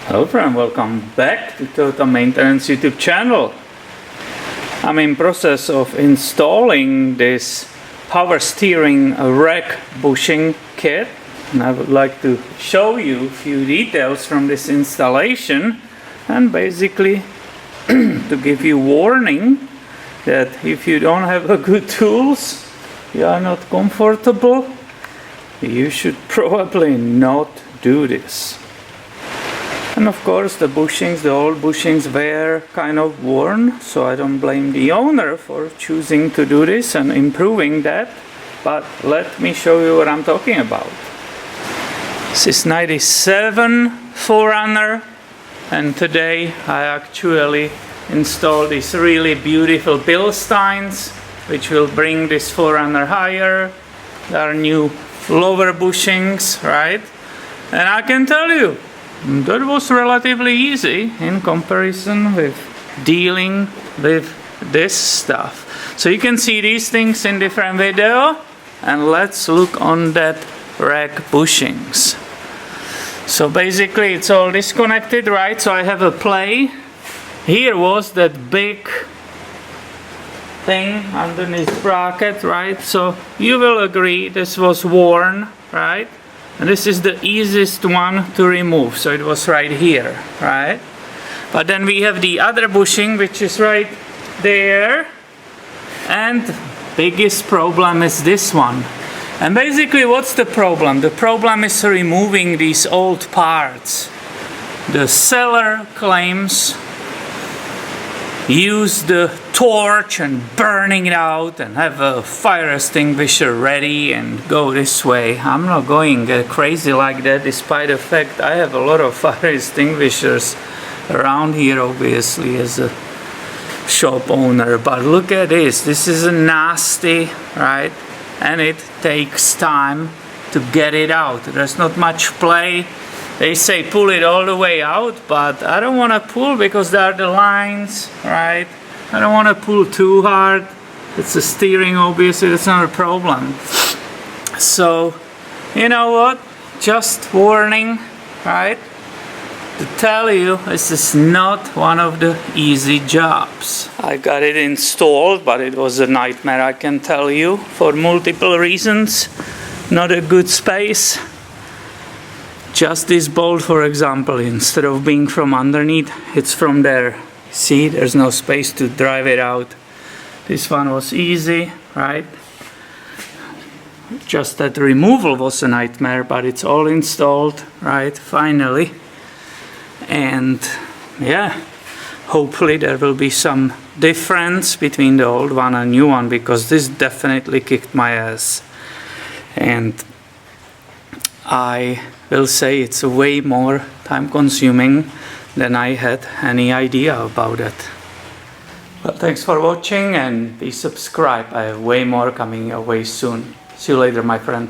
Hello friend, welcome back to Total Maintenance YouTube channel. I'm in process of installing this power steering rack bushing kit, and I would like to show you a few details from this installation, and basically to give you warning that if you don't have a good tools, you are not comfortable, you should probably not do this. And of course the bushings, the old bushings were kind of worn, so I don't blame the owner for choosing to do this and improving that. But let me show you what I'm talking about. This is 97 4Runner, and today I actually installed these really beautiful Bilsteins, which will bring this 4Runner higher. There are new lower bushings, right? And I can tell you, that was relatively easy in comparison with dealing with this stuff. So you can see these things in different video, and let's look on that rack bushings. So basically it's all disconnected, right? So I have a play. Here was that big thing underneath bracket, right? So you will agree this was worn, right? And this is the easiest one to remove, so it was right here, right? But then we have the other bushing, which is right there, and the biggest problem is this one. And basically what's the problem? The problem is removing these old parts. The seller claims use the torch and burning it out and have a fire extinguisher ready and go this way. I'm not going crazy like that, despite the fact I have a lot of fire extinguishers around here, obviously, as a shop owner. But look at this. This is a nasty, right? And it takes time to get it out. There's not much play. They say pull it all the way out, but I don't want to pull because there are the lines, right? I don't want to pull too hard. It's the steering, obviously, that's not a problem. So, you know what? Just warning, right? To tell you, this is not one of the easy jobs. I got it installed, but it was a nightmare, I can tell you, for multiple reasons. Not a good space. Just this bolt, for example, instead of being from underneath, it's from there. See, there's no space to drive it out. This one was easy, right? Just that removal was a nightmare, but it's all installed, right? Finally. And yeah, hopefully there will be some difference between the old one and new one, because this definitely kicked my ass. And I will say it's way more time consuming than I had any idea about it. Well, thanks for watching, and please subscribe. I have way more coming your way soon. See you later, my friend.